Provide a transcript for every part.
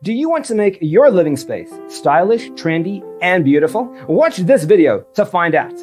Do you want to make your living space stylish, trendy, and beautiful? Watch this video to find out.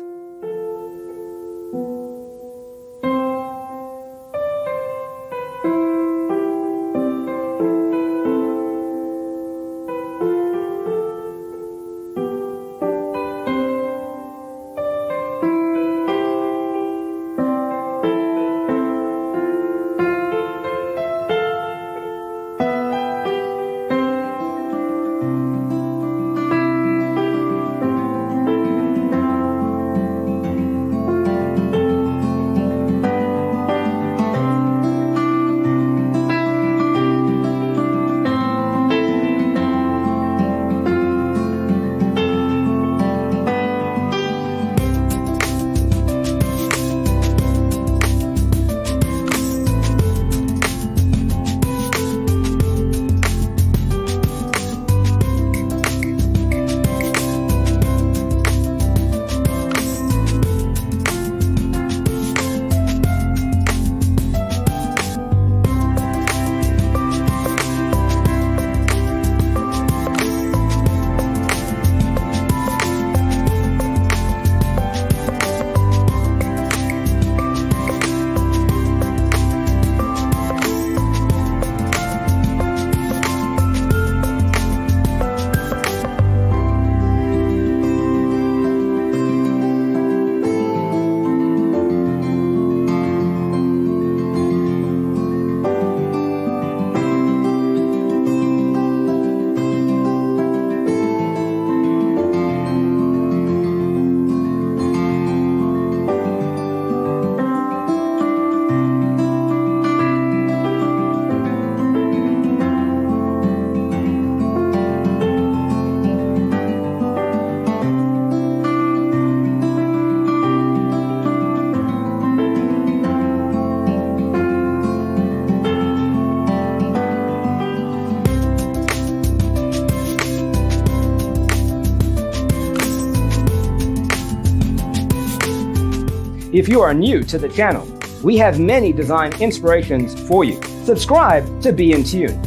If you are new to the channel, we have many design inspirations for you. Subscribe to be in tune.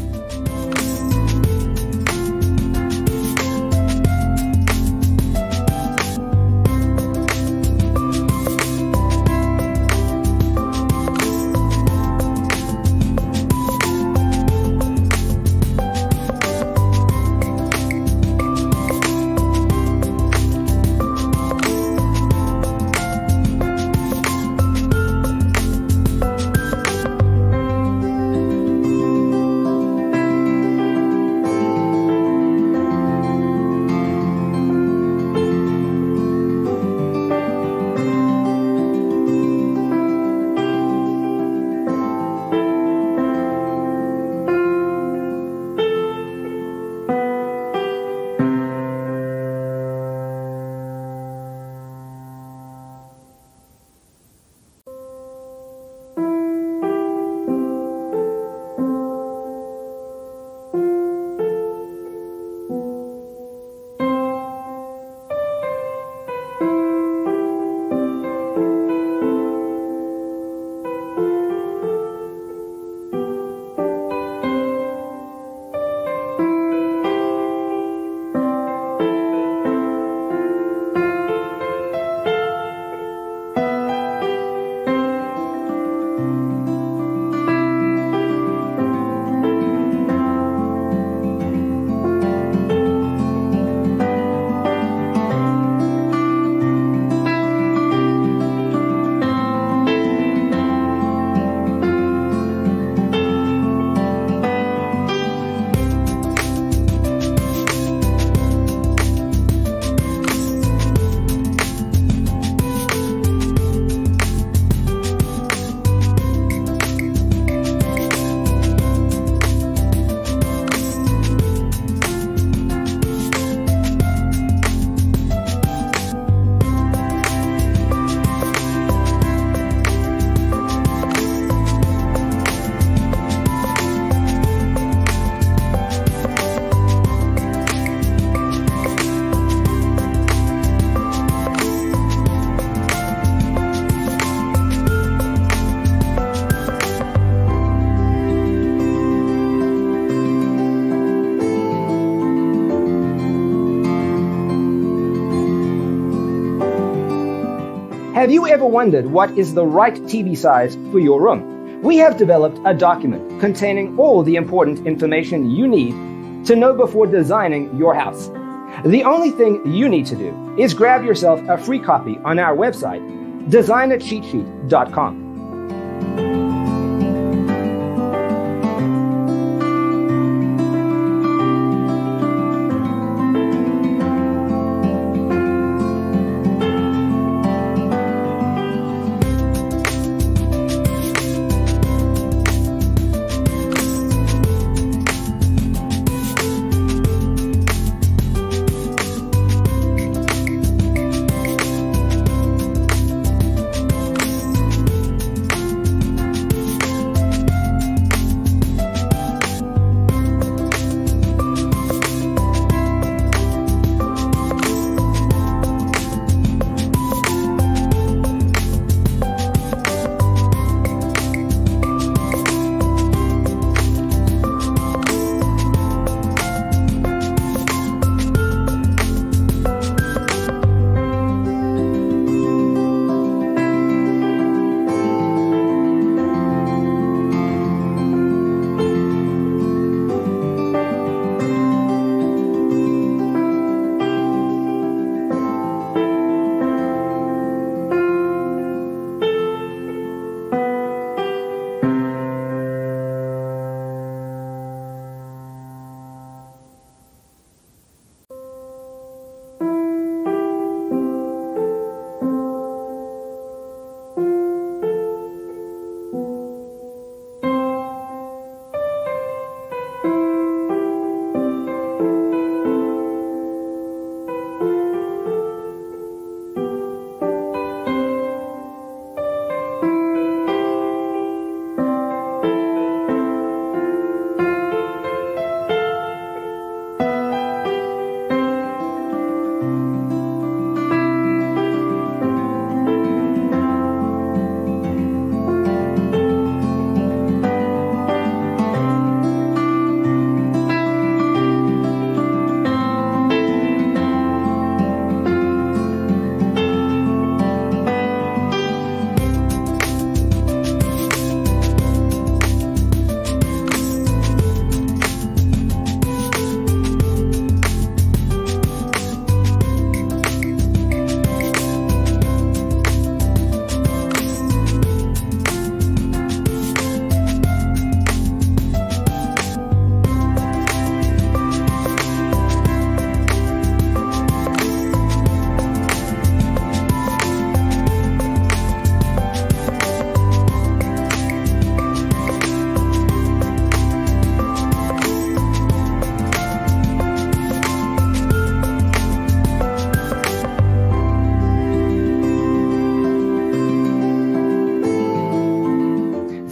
Have you ever wondered what is the right TV size for your room? We have developed a document containing all the important information you need to know before designing your house. The only thing you need to do is grab yourself a free copy on our website, designercheatsheet.com.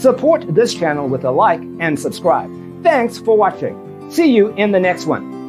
Support this channel with a like and subscribe. Thanks for watching. See you in the next one.